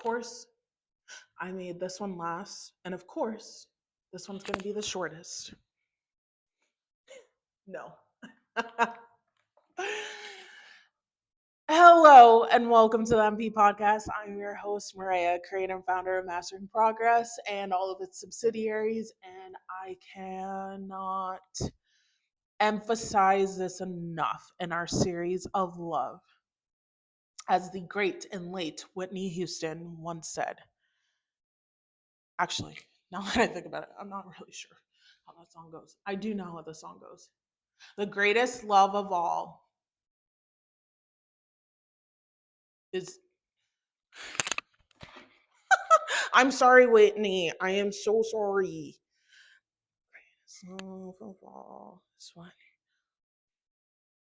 course, I made this one last. And of course, this one's going to be the shortest. No. Hello and welcome to the MP Podcast. I'm your host, Maria, creator and founder of Mastering Progress and all of its subsidiaries. And I cannot emphasize this enough in our series of love. As the great and late Whitney Houston once said, actually, now that I think about it, I'm not really sure how that song goes. I do know how the song goes. The greatest love of all is. I'm sorry, Whitney. I am so sorry. Greatest love of all. This one.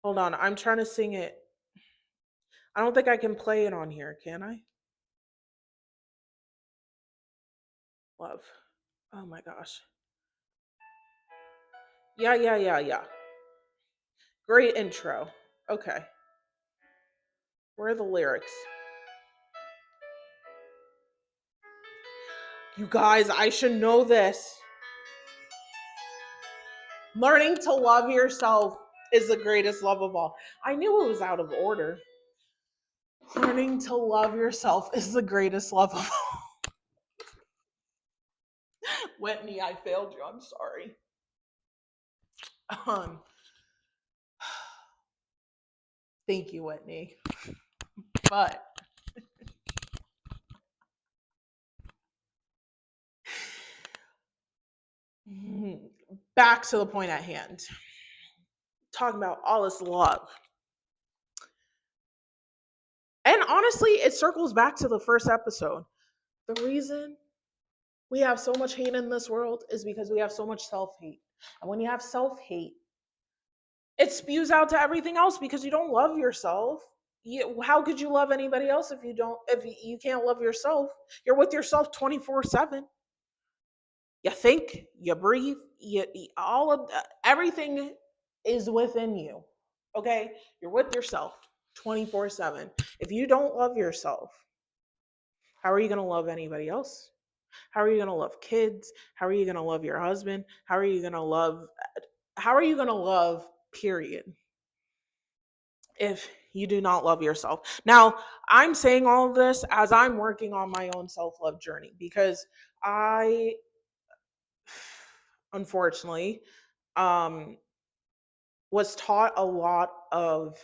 Hold on. I'm trying to sing it. I don't think I can play it on here, can I? Love. Oh my gosh. Yeah. Great intro. Okay. Where are the lyrics? You guys, I should know this. Learning to love yourself is the greatest love of all. I knew it was out of order. Learning to love yourself is the greatest love of all. Whitney, I failed you. I'm sorry. Um, Thank you, Whitney. But back to the point at hand. Talking about all this love. And honestly, it circles back to the first episode. The reason we have so much hate in this world is because we have so much self-hate. And when you have self-hate, it spews out to everything else because you don't love yourself. How could you love anybody else if you can't love yourself? You're with yourself 24/7. You think, you breathe, all of everything is within you. Okay? You're with yourself 24/7. If you don't love yourself, how are you going to love anybody else? How are you going to love kids? How are you going to love your husband? How are you going to love period if you do not love yourself? Now, I'm saying all of this as I'm working on my own self-love journey because I unfortunately was taught a lot of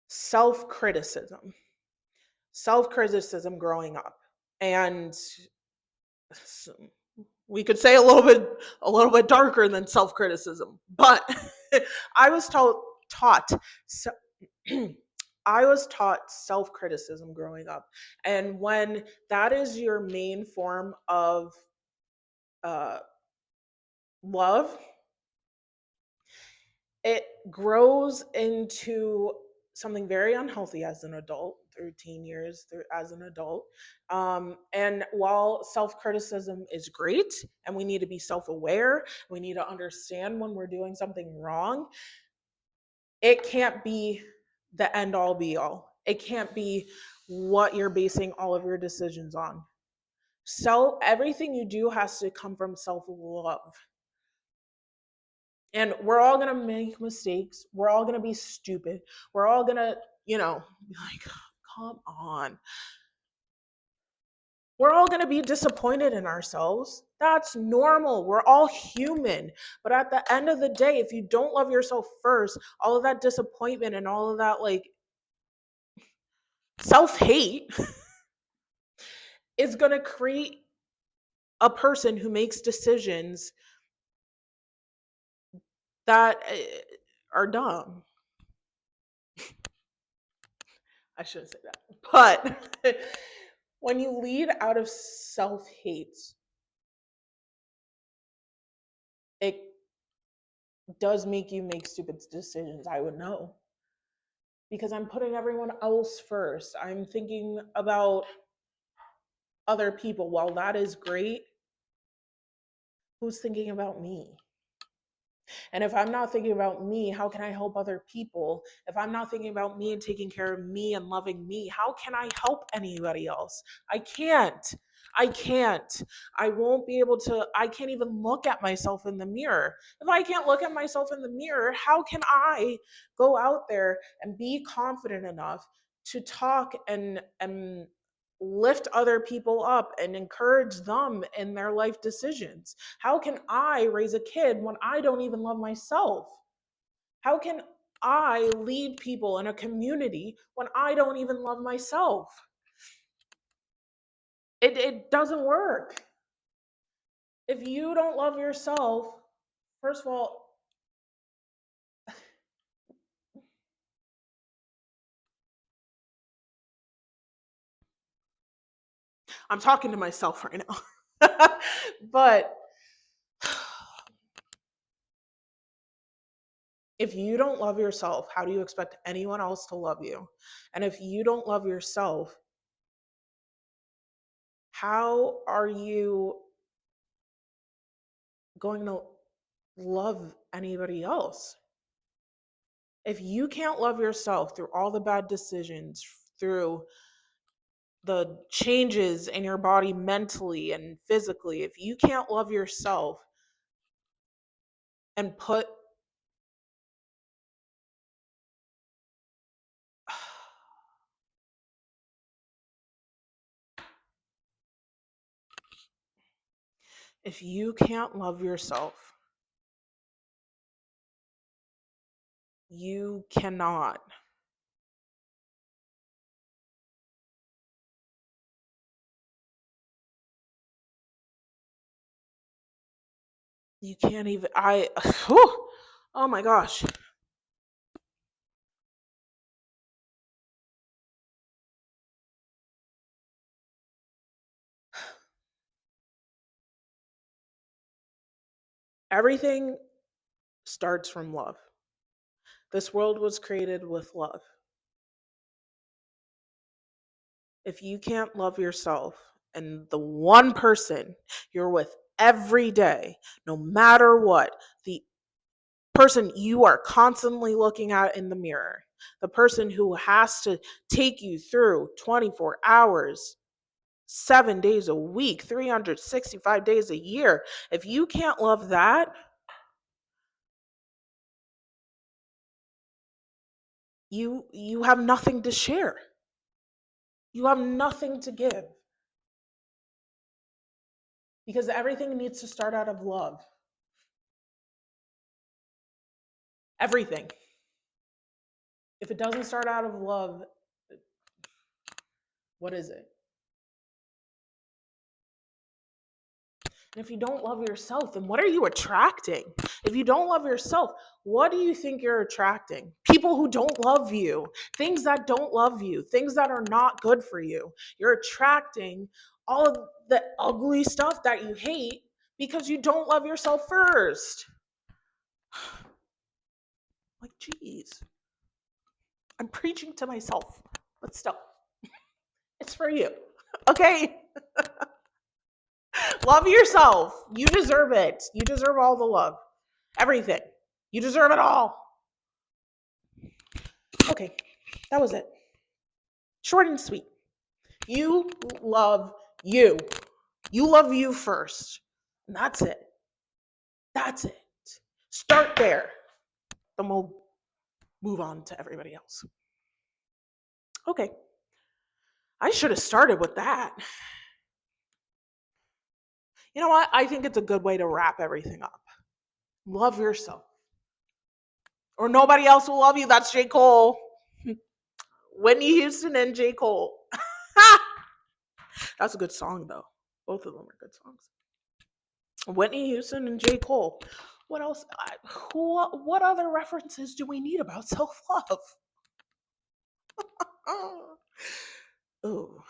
self-criticism growing up. And we could say a little bit darker than self-criticism, but I was taught so, I was taught self-criticism growing up. And when that is your main form of uh, love, it grows into something very unhealthy as an adult through teen years as an adult. And while self-criticism is great and we need to be self-aware, we need to understand when we're doing something wrong, it can't be the end all be all. It can't be what you're basing all of your decisions on. So everything you do has to come from self-love. And we're all going to make mistakes. We're all going to be stupid. We're all going to, be like, come on. We're all going to be disappointed in ourselves. That's normal. We're all human. But at the end of the day, if you don't love yourself first, all of that disappointment and all of that like self-hate is going to create a person who makes decisions that are dumb. I shouldn't say that. But when you lead out of self-hate, it does make you make stupid decisions. I would know. Because I'm putting everyone else first. I'm thinking about other people. While that is great, who's thinking about me? And if I'm not thinking about me, how can I help other people? If I'm not thinking about me and taking care of me and loving me, how can I help anybody else? I can't. I can't. I won't be able to, I can't even look at myself in the mirror. If I can't look at myself in the mirror, how can I go out there and be confident enough to talk and lift other people up and encourage them in their life decisions? How can I raise a kid when I don't even love myself? How can I lead people in a community when I don't even love myself? It doesn't work. If you don't love yourself, first of all, I'm talking to myself right now. But if you don't love yourself, how do you expect anyone else to love you? And if you don't love yourself, how are you going to love anybody else? If you can't love yourself through all the bad decisions, through the changes in your body mentally and physically, if you can't love yourself and put if you can't love yourself, you cannot. You can't even whew, oh my gosh. Everything starts from love. This world was created with love. If you can't love yourself and the one person you're with every day, no matter what, the person you are constantly looking at in the mirror, the person who has to take you through 24 hours, 7 days a week, 365 days a year, if you can't love that, you have nothing to share. You have nothing to give because everything needs to start out of love. Everything. If it doesn't start out of love, what is it? And if you don't love yourself, then what are you attracting? If you don't love yourself, what do you think you're attracting? People who don't love you, things that don't love you, things that are not good for you. You're attracting all of the ugly stuff that you hate because you don't love yourself first. Like, geez, I'm preaching to myself, but still, it's for you. Okay? Love yourself. You deserve it. You deserve all the love. Everything. You deserve it all. Okay, that was it. Short and sweet. You love you. You love you first. And that's it. That's it. Start there. Then we'll move on to everybody else. Okay. I should have started with that. You know what? I think it's a good way to wrap everything up. Love yourself. Or nobody else will love you. That's J. Cole. Whitney Houston and J. Cole. That's a good song, though. Both of them are good songs. Whitney Houston and J. Cole. What else? What other references do we need about self love? Oh.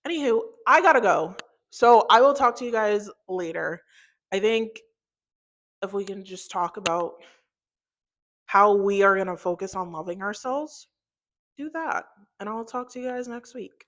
Anywho, I gotta go. So I will talk to you guys later. I think if we can just talk about how we are gonna focus on loving ourselves, do that. And I'll talk to you guys next week.